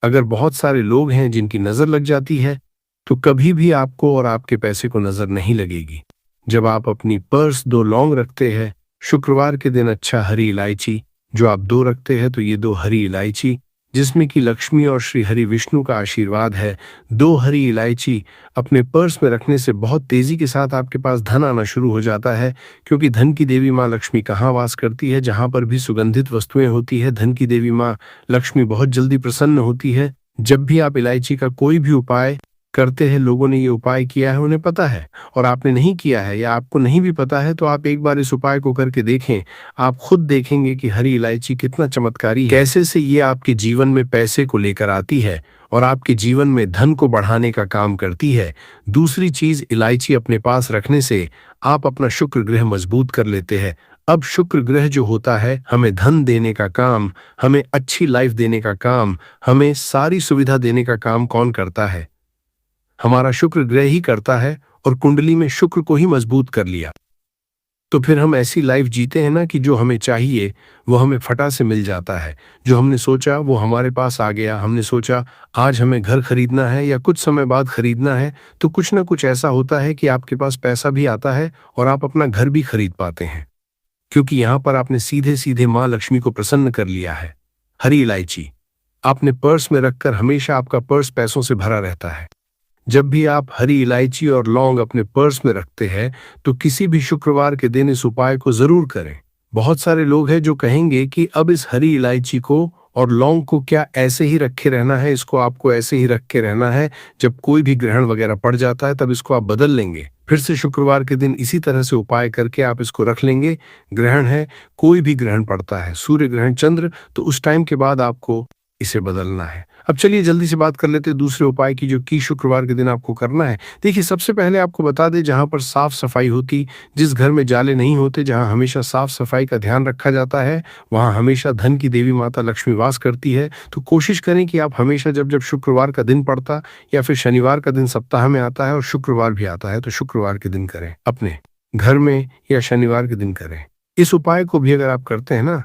अगर बहुत सारे लोग हैं जिनकी नजर लग जाती है, तो कभी भी आपको और आपके पैसे को नजर नहीं लगेगी। जब आप अपनी पर्स 2 लौंग रखते हैं शुक्रवार के दिन, अच्छा हरी इलायची जो आप 2 रखते हैं, तो ये 2 हरी इलायची जिसमें कि लक्ष्मी और श्री हरि विष्णु का आशीर्वाद है, 2 हरी इलायची अपने पर्स में रखने से बहुत तेजी के साथ आपके पास धन आना शुरू हो जाता है। क्योंकि धन की देवी माँ लक्ष्मी कहाँ वास करती है? जहां पर भी सुगंधित वस्तुएं होती है, धन की देवी माँ लक्ष्मी बहुत जल्दी प्रसन्न होती है। जब भी आप इलायची का कोई भी उपाय करते हैं, लोगों ने ये उपाय किया है, उन्हें पता है, और आपने नहीं किया है या आपको नहीं भी पता है, तो आप एक बार इस उपाय को करके देखें। आप खुद देखेंगे कि हरी इलायची कितना चमत्कारी है, कैसे से ये आपके जीवन में पैसे को लेकर आती है और आपके जीवन में धन को बढ़ाने का काम करती है। दूसरी चीज, इलायची अपने पास रखने से आप अपना शुक्र ग्रह मजबूत कर लेते हैं। अब शुक्र ग्रह जो होता है, हमें धन देने का काम, हमें अच्छी लाइफ देने का काम, हमें सारी सुविधा देने का काम कौन करता है? हमारा शुक्र ग्रह ही करता है। और कुंडली में शुक्र को ही मजबूत कर लिया तो फिर हम ऐसी लाइफ जीते हैं ना कि जो हमें चाहिए वो हमें फटा से मिल जाता है। जो हमने सोचा वो हमारे पास आ गया। हमने सोचा आज हमें घर खरीदना है या कुछ समय बाद खरीदना है, तो कुछ ना कुछ ऐसा होता है कि आपके पास पैसा भी आता है और आप अपना घर भी खरीद पाते हैं, क्योंकि यहाँ पर आपने सीधे सीधे माँ लक्ष्मी को प्रसन्न कर लिया है। हरी इलायची आपने पर्स में रखकर हमेशा आपका पर्स पैसों से भरा रहता है। जब भी आप हरी इलायची और लौंग अपने पर्स में रखते हैं, तो किसी भी शुक्रवार के दिन इस उपाय को जरूर करें। बहुत सारे लोग हैं जो कहेंगे कि अब इस हरी इलायची को और लौंग को क्या ऐसे ही रखे रहना है, इसको आपको ऐसे ही रख के रहना है, जब कोई भी ग्रहण वगैरह पड़ जाता है तब इसको आप बदल लेंगे। फिर से शुक्रवार के दिन इसी तरह से उपाय करके आप इसको रख लेंगे। ग्रहण है, कोई भी ग्रहण पड़ता है, सूर्य ग्रहण, चंद्र, तो उस टाइम के बाद आपको इसे बदलना है। अब चलिए जल्दी से बात कर लेते हैं दूसरे उपाय की, जो कि शुक्रवार के दिन आपको करना है। देखिए, सबसे पहले आपको बता दें, जहां पर साफ सफाई होती, जिस घर में जाले नहीं होते, जहां हमेशा साफ सफाई का ध्यान रखा जाता है, वहां हमेशा धन की देवी माता लक्ष्मी वास करती है। तो कोशिश करें कि आप हमेशा जब जब शुक्रवार का दिन पड़ता या फिर शनिवार का दिन सप्ताह में आता है और शुक्रवार भी आता है, तो शुक्रवार के दिन करें, अपने घर में, या शनिवार के दिन करें। इस उपाय को भी अगर आप करते हैं ना,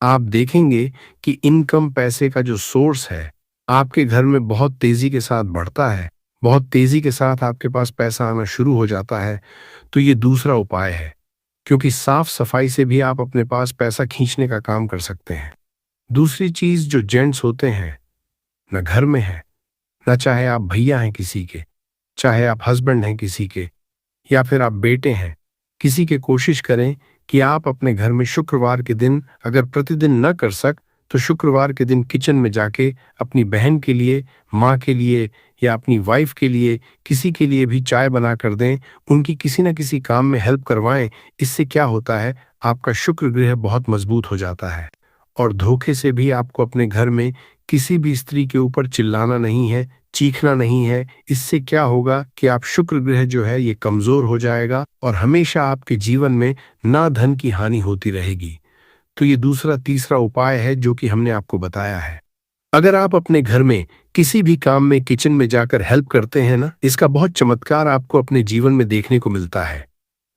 आप देखेंगे कि इनकम, पैसे का जो सोर्स है, आपके घर में बहुत तेजी के साथ बढ़ता है, बहुत तेजी के साथ आपके पास पैसा आना शुरू हो जाता है। तो ये दूसरा उपाय है, क्योंकि साफ सफाई से भी आप अपने पास पैसा खींचने का काम कर सकते हैं। दूसरी चीज, जो जेंट्स होते हैं, न घर में है, न चाहे आप भैया हैं किसी के, चाहे आप हस्बैंड हैं किसी के, या फिर आप बेटे हैं किसी के, कोशिश करें कि आप अपने घर में शुक्रवार के दिन, अगर प्रतिदिन न कर सक तो शुक्रवार के दिन किचन में जाके अपनी बहन के लिए, माँ के लिए या अपनी वाइफ के लिए, किसी के लिए भी चाय बना कर दें, उनकी किसी न किसी काम में हेल्प करवाएं। इससे क्या होता है, आपका शुक्र ग्रह बहुत मजबूत हो जाता है। और धोखे से भी आपको अपने घर में किसी भी स्त्री के ऊपर चिल्लाना नहीं है, चीखना नहीं है। इससे क्या होगा कि आप शुक्र ग्रह जो है ये कमजोर हो जाएगा और हमेशा आपके जीवन में ना धन की हानि होती रहेगी। तो ये दूसरा तीसरा उपाय है जो कि हमने आपको बताया है। अगर आप अपने घर में किसी भी काम में किचन में जाकर हेल्प करते हैं ना, इसका बहुत चमत्कार आपको अपने जीवन में देखने को मिलता है।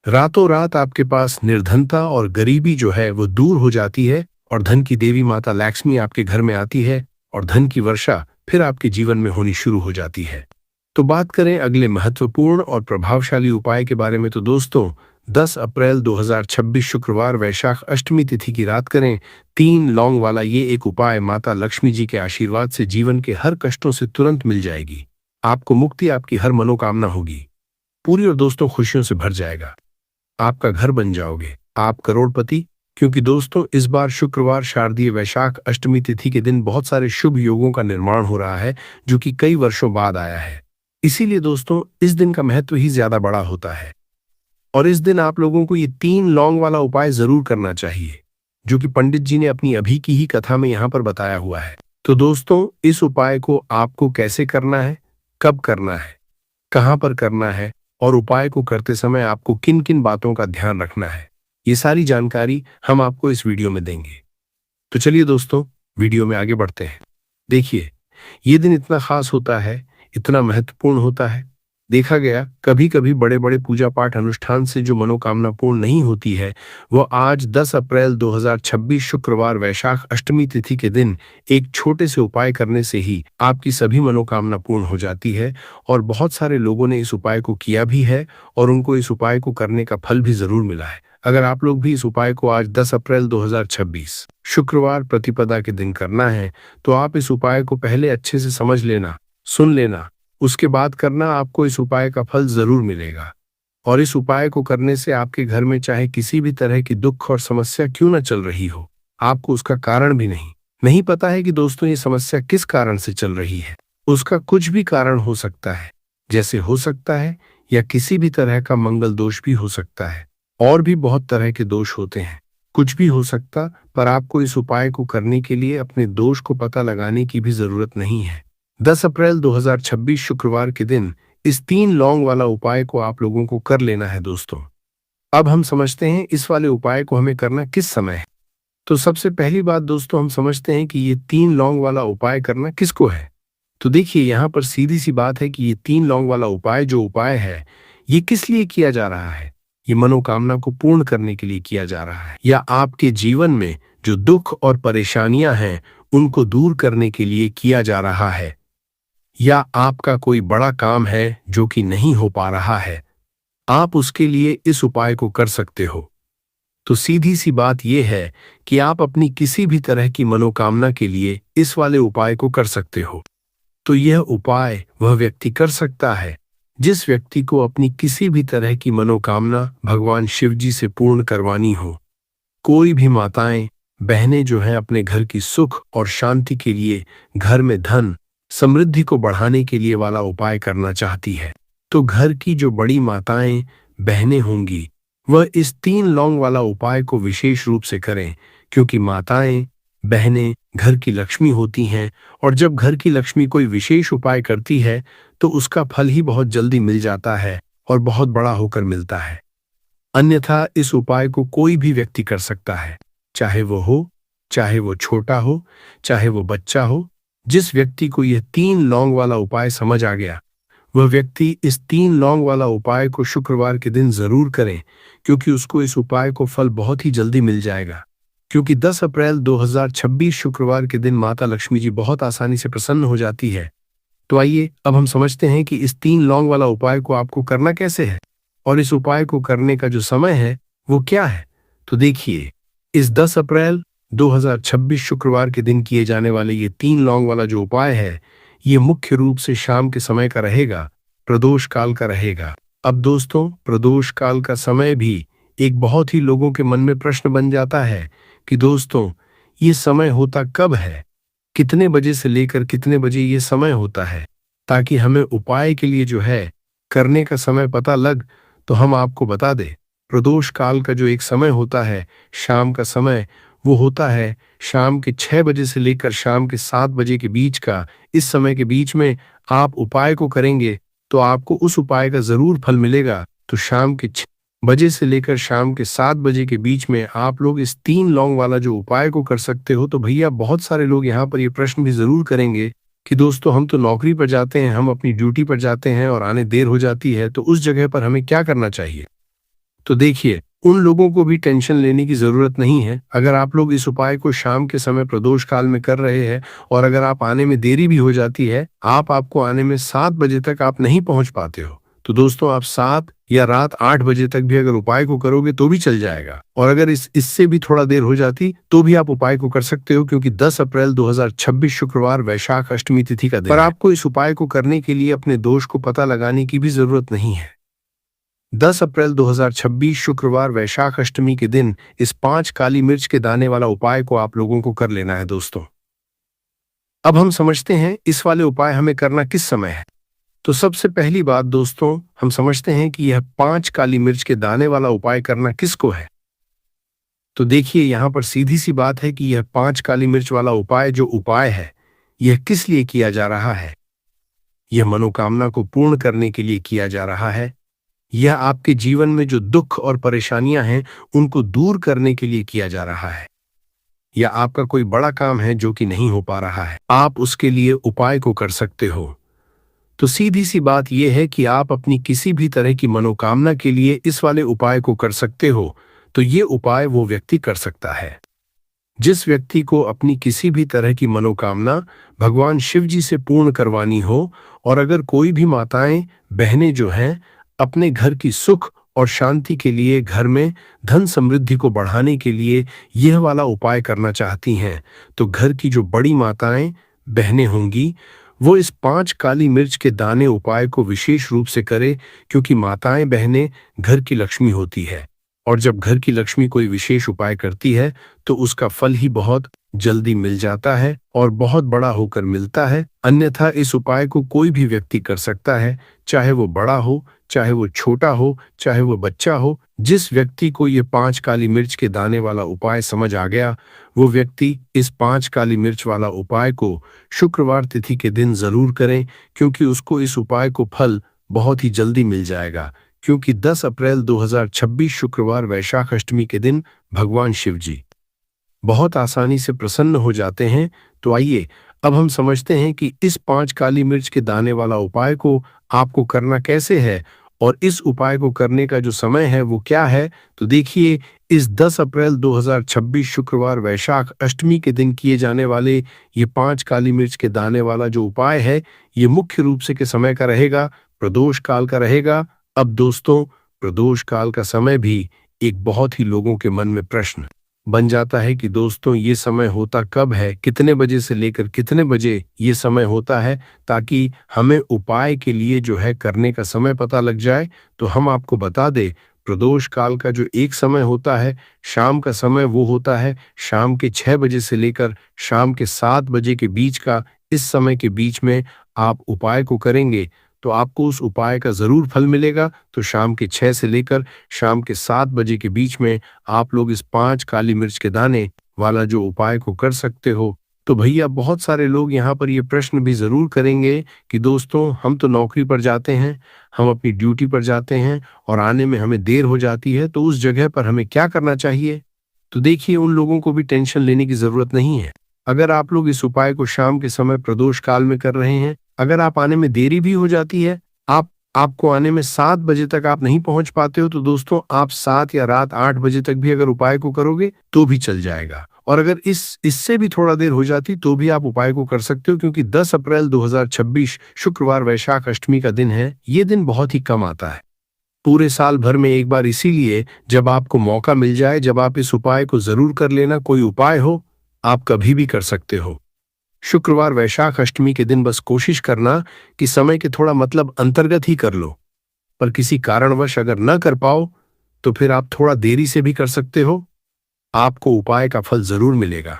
रातों रात आपके पास निर्धनता और गरीबी जो है वो दूर हो जाती है और धन की देवी माता लक्ष्मी आपके घर में आती है और धन की वर्षा फिर आपके जीवन में होनी शुरू हो जाती है। तो बात करें अगले महत्वपूर्ण और प्रभावशाली उपाय के बारे में, तो दोस्तों 10 अप्रैल 2026 शुक्रवार वैशाख अष्टमी तिथि की रात करें 3 लौंग वाला ये एक उपाय। माता लक्ष्मी जी के आशीर्वाद से जीवन के हर कष्टों से तुरंत मिल जाएगी। आपको मुक्ति, आपकी हर मनोकामना होगी पूरी और दोस्तों खुशियों से भर जाएगा। आपका घर बन जाओगे, आप करोड़पति। क्योंकि दोस्तों इस बार शुक्रवार शारदीय वैशाख अष्टमी तिथि के दिन बहुत सारे शुभ योगों का निर्माण हो रहा है जो कि कई वर्षों बाद आया है। इसीलिए दोस्तों इस दिन का महत्व ही ज्यादा बड़ा होता है और इस दिन आप लोगों को ये 3 लौंग वाला उपाय जरूर करना चाहिए जो कि पंडित जी ने अपनी अभी की ही कथा में यहाँ पर बताया हुआ है। तो दोस्तों इस उपाय को आपको कैसे करना है, कब करना है, कहाँ पर करना है और उपाय को करते समय आपको किन किन बातों का ध्यान रखना है, ये सारी जानकारी हम आपको इस वीडियो में देंगे। तो चलिए दोस्तों वीडियो में आगे बढ़ते हैं। देखिए ये दिन इतना खास होता है, इतना महत्वपूर्ण होता है। देखा गया कभी कभी बड़े बड़े पूजा पाठ अनुष्ठान से जो मनोकामना पूर्ण नहीं होती है, वो आज 10 अप्रैल 2026 शुक्रवार वैशाख अष्टमी तिथि के दिन एक छोटे से उपाय करने से ही आपकी सभी मनोकामना पूर्ण हो जाती है। और बहुत सारे लोगों ने इस उपाय को किया भी है और उनको इस उपाय को करने का फल भी जरूर मिला है। अगर आप लोग भी इस उपाय को आज 10 अप्रैल 2026 शुक्रवार प्रतिपदा के दिन करना है तो आप इस उपाय को पहले अच्छे से समझ लेना, सुन लेना, उसके बाद करना। आपको इस उपाय का फल जरूर मिलेगा। और इस उपाय को करने से आपके घर में चाहे किसी भी तरह की दुख और समस्या क्यों न चल रही हो, आपको उसका कारण भी नहीं पता है कि दोस्तों ये समस्या किस कारण से चल रही है। उसका कुछ भी कारण हो सकता है, जैसे हो सकता है या किसी भी तरह का मंगल दोष भी हो सकता है, और भी बहुत तरह के दोष होते हैं। कुछ भी हो सकता, पर आपको इस उपाय को करने के लिए अपने दोष को पता लगाने की भी जरूरत नहीं है। 10 अप्रैल 2026 शुक्रवार के दिन इस 3 लौंग वाला उपाय को आप लोगों को कर लेना है दोस्तों। अब हम समझते हैं इस वाले उपाय को हमें करना किस समय है। तो सबसे पहली बात दोस्तों हम समझते हैं कि ये 3 लौंग वाला उपाय करना किसको है। तो देखिए यहाँ पर सीधी सी बात है कि ये 3 लौंग वाला उपाय जो उपाय है ये किस लिए किया जा रहा है। ये मनोकामना को पूर्ण करने के लिए किया जा रहा है, या आपके जीवन में जो दुख और परेशानियां हैं उनको दूर करने के लिए किया जा रहा है, या आपका कोई बड़ा काम है जो कि नहीं हो पा रहा है, आप उसके लिए इस उपाय को कर सकते हो। तो सीधी सी बात यह है कि आप अपनी किसी भी तरह की मनोकामना के लिए इस वाले उपाय को कर सकते हो। तो यह उपाय वह व्यक्ति कर सकता है जिस व्यक्ति को अपनी किसी भी तरह की मनोकामना भगवान शिव जी से पूर्ण करवानी हो। कोई भी माताएं, बहनें जो हैं अपने घर की सुख और शांति के लिए, घर में धन समृद्धि को बढ़ाने के लिए वाला उपाय करना चाहती है, तो घर की जो बड़ी माताएं, बहनें होंगी वह इस 3 लौंग वाला उपाय को विशेष रूप से करें, क्योंकि माताएं, बहनें घर की लक्ष्मी होती हैं और जब घर की लक्ष्मी कोई विशेष उपाय करती है तो उसका फल ही बहुत जल्दी मिल जाता है और बहुत बड़ा होकर मिलता है। अन्यथा इस उपाय को कोई भी व्यक्ति कर सकता है, चाहे वो हो, चाहे वो छोटा हो, चाहे वो बच्चा हो। जिस व्यक्ति को यह 3 लौंग वाला उपाय समझ आ गया वह व्यक्ति इस 3 लौंग वाला उपाय को शुक्रवार के दिन जरूर करें, क्योंकि उसको इस उपाय को फल बहुत ही जल्दी मिल जाएगा। क्योंकि 10 अप्रैल 2026 शुक्रवार के दिन माता लक्ष्मी जी बहुत आसानी से प्रसन्न हो जाती है। तो आइए अब हम समझते हैं कि इस 3 लौंग वाला उपाय को आपको करना कैसे है और इस उपाय को करने का जो समय है वो क्या है? तो देखिए, इस 10 अप्रैल 2026 शुक्रवार के दिन किए जाने वाले ये 3 लौंग वाला जो उपाय है, ये मुख्य रूप से शाम के समय का रहेगा, प्रदोष काल का रहेगा। अब दोस्तों, प्रदोष काल का समय भी एक बहुत ही लोगों के मन में प्रश्न बन जाता है कि दोस्तों, ये समय होता कब है? कितने बजे से लेकर कितने बजे ये समय होता है? ताकि हमें उपाय के लिए जो है, करने का समय पता लग, तो हम आपको बता दें। प्रदोष काल का जो एक समय होता है, शाम का समय, वो होता है शाम के 6 बजे से लेकर शाम के 7 बजे के बीच का। इस समय के बीच में आप उपाय को करेंगे, तो आपको उस उपाय का ज़रूर फल मिलेगा। तो शाम के 6 बजे से लेकर शाम के 7 बजे के बीच में आप लोग इस 3 लौंग वाला जो उपाय को कर सकते हो। तो भैया बहुत सारे लोग यहाँ पर ये प्रश्न भी ज़रूर करेंगे कि दोस्तों, हम तो नौकरी पर जाते हैं, हम अपनी ड्यूटी पर जाते हैं और आने देर हो जाती है, तो उस जगह पर हमें क्या करना चाहिए? तो देखिए, उन लोगों को भी टेंशन लेने की ज़रूरत नहीं है। अगर आप लोग इस उपाय को शाम के समय प्रदोष काल में कर रहे हैं और अगर आप आने में देरी भी हो जाती है, आपको आने में 7 बजे तक आप नहीं पहुंच पाते हो, तो दोस्तों आप 7 या रात 8 बजे तक भी अगर उपाय को करोगे तो भी चल जाएगा। और अगर इससे भी थोड़ा देर हो जाती तो भी आप उपाय को कर सकते हो, क्योंकि 10 अप्रैल 2026 शुक्रवार वैशाख अष्टमी तिथि का दिन है। पर आपको इस उपाय को करने के लिए अपने दोष को पता लगाने की भी जरूरत नहीं है। 10 अप्रैल 2026 शुक्रवार वैशाख अष्टमी के दिन इस 5 काली मिर्च के दाने वाला उपाय को आप लोगों को कर लेना है दोस्तों। अब हम समझते हैं इस वाले उपाय हमें करना किस समय है। तो सबसे पहली बात दोस्तों, हम समझते हैं कि यह 5 काली मिर्च के दाने वाला उपाय करना किसको है। तो देखिए, यहाँ पर सीधी सी बात है कि यह 5 काली मिर्च वाला उपाय जो उपाय है, यह किस लिए किया जा रहा है। यह मनोकामना को पूर्ण करने के लिए किया जा रहा है। यह आपके जीवन में जो दुख और परेशानियां हैं, उनको दूर करने के लिए किया जा रहा है। या आपका कोई बड़ा काम है जो कि नहीं हो पा रहा है, आप उसके लिए उपाय को कर सकते हो। तो सीधी सी बात यह है कि आप अपनी किसी भी तरह की मनोकामना के लिए इस वाले उपाय को कर सकते हो। तो ये उपाय वो व्यक्ति कर सकता है जिस व्यक्ति को अपनी किसी भी तरह की मनोकामना भगवान शिव जी से पूर्ण करवानी हो। और अगर कोई भी माताएं बहनें जो हैं अपने घर की सुख और शांति के लिए, घर में धन समृद्धि को बढ़ाने के लिए यह वाला उपाय करना चाहती हैं, तो घर की जो बड़ी माताएं बहनें होंगी, वो इस 5 काली मिर्च के दाने उपाय को विशेष रूप से करें, क्योंकि माताएं बहनें घर की लक्ष्मी होती है। और जब घर की लक्ष्मी कोई विशेष उपाय करती है तो उसका फल ही बहुत जल्दी मिल जाता है और बहुत बड़ा होकर मिलता है। अन्यथा इस उपाय को कोई भी व्यक्ति कर सकता है, चाहे वो बड़ा हो, चाहे वो छोटा हो, चाहे वो बच्चा हो। जिस व्यक्ति को ये 5 काली मिर्च के दाने वाला उपाय समझ आ गया, वो व्यक्ति इस 5 काली मिर्च वाला उपाय को शुक्रवार तिथि के दिन जरूर करें, क्योंकि उसको इस उपाय को फल बहुत ही जल्दी मिल जाएगा। क्योंकि 10 अप्रैल 2026 शुक्रवार वैशाख अष्टमी के दिन भगवान शिव जी बहुत आसानी से प्रसन्न हो जाते हैं। तो आइए अब हम समझते हैं कि इस 5 काली मिर्च के दाने वाला उपाय को आपको करना कैसे है और इस उपाय को करने का जो समय है वो क्या है। तो देखिए, इस 10 अप्रैल 2026 शुक्रवार वैशाख अष्टमी के दिन किए जाने वाले ये 5 काली मिर्च के दाने वाला जो उपाय है, ये मुख्य रूप से के समय का रहेगा, प्रदोष काल का रहेगा। अब दोस्तों, प्रदोष काल का समय भी एक बहुत ही लोगों के मन में प्रश्न बन जाता है कि दोस्तों ये समय होता कब है, कितने बजे से लेकर कितने बजे ये समय होता है, ताकि हमें उपाय के लिए जो है करने का समय पता लग जाए। तो हम आपको बता दें, प्रदोष काल का जो एक समय होता है, शाम का समय, वो होता है शाम के 6 बजे से लेकर शाम के 7 बजे के बीच का। इस समय के बीच में आप उपाय को करेंगे तो आपको उस उपाय का जरूर फल मिलेगा। तो शाम के 6 से लेकर शाम के 7 बजे के बीच में आप लोग इस 5 काली मिर्च के दाने वाला जो उपाय को कर सकते हो। तो भैया बहुत सारे लोग यहाँ पर ये प्रश्न भी जरूर करेंगे कि दोस्तों, हम तो नौकरी पर जाते हैं, हम अपनी ड्यूटी पर जाते हैं और आने में हमें देर हो जाती है, तो उस जगह पर हमें क्या करना चाहिए। तो देखिए, उन लोगों को भी टेंशन लेने की जरूरत नहीं है। अगर आप लोग इस उपाय को शाम के समय प्रदोष काल में कर रहे हैं, अगर आप आने में देरी भी हो जाती है, आपको आने में 7 बजे तक आप नहीं पहुंच पाते हो, तो दोस्तों आप 7 या रात 8 बजे तक भी अगर उपाय को करोगे तो भी चल जाएगा। और अगर इससे भी थोड़ा देर हो जाती तो भी आप उपाय को कर सकते हो, क्योंकि 10 अप्रैल 2026 शुक्रवार वैशाख अष्टमी का दिन है। ये दिन बहुत ही कम आता है। पूरे साल भर में एक बार, इसीलिए जब आपको मौका मिल जाए, जब आप इस उपाय को जरूर कर लेना। कोई उपाय हो, आप कभी भी कर सकते हो। शुक्रवार वैशाख अष्टमी के दिन बस कोशिश करना कि समय के थोड़ा मतलब अंतर्गत ही कर लो। पर किसी कारणवश अगर न कर पाओ तो फिर आप थोड़ा देरी से भी कर सकते हो। आपको उपाय का फल जरूर मिलेगा।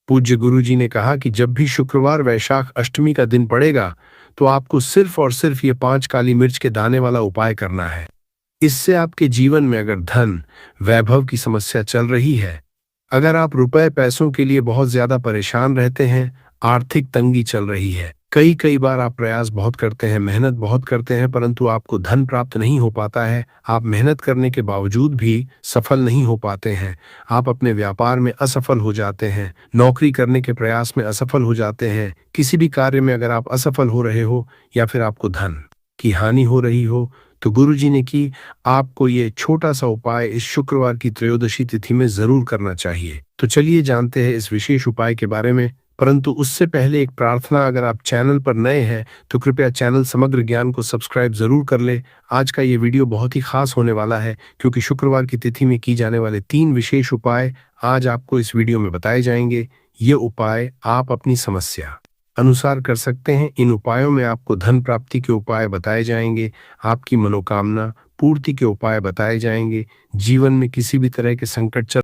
पूज्य गुरु जी ने कहा कि जब भी शुक्रवार वैशाख अष्टमी का दिन पड़ेगा तो आपको सिर्फ और सिर्फ ये 5 काली मिर्च के दाने वाला उपाय करना है। इससे आपके जीवन में अगर धन वैभव की समस्या चल रही है, अगर आप रुपए पैसों के लिए बहुत ज्यादा परेशान रहते हैं, आर्थिक तंगी चल रही है, कई कई बार आप प्रयास बहुत करते हैं, मेहनत बहुत करते हैं, परंतु आपको धन प्राप्त नहीं हो पाता है, आप मेहनत करने के बावजूद भी सफल नहीं हो पाते हैं, आप अपने व्यापार में असफल हो जाते हैं, नौकरी करने के प्रयास में असफल हो जाते हैं, किसी भी कार्य में अगर आप असफल हो रहे हो या फिर आपको धन की हानि हो रही हो, तो गुरुजी ने कि आपको ये छोटा सा उपाय इस शुक्रवार की त्रयोदशी तिथि में जरूर करना चाहिए। तो चलिए जानते हैं इस विशेष उपाय के बारे में। परंतु उससे पहले एक प्रार्थना, अगर आप चैनल पर नए हैं तो कृपया चैनल समग्र ज्ञान को सब्सक्राइब जरूर कर ले। आज का ये वीडियो बहुत ही खास होने वाला है, क्योंकि शुक्रवार की तिथि में की जाने वाले 3 विशेष उपाय आज आपको इस वीडियो में बताए जाएंगे। ये उपाय आप अपनी समस्या अनुसार कर सकते हैं। इन उपायों में आपको धन प्राप्ति के उपाय बताए जाएंगे, आपकी मनोकामना पूर्ति के उपाय बताए जाएंगे, जीवन में किसी भी तरह के संकट चल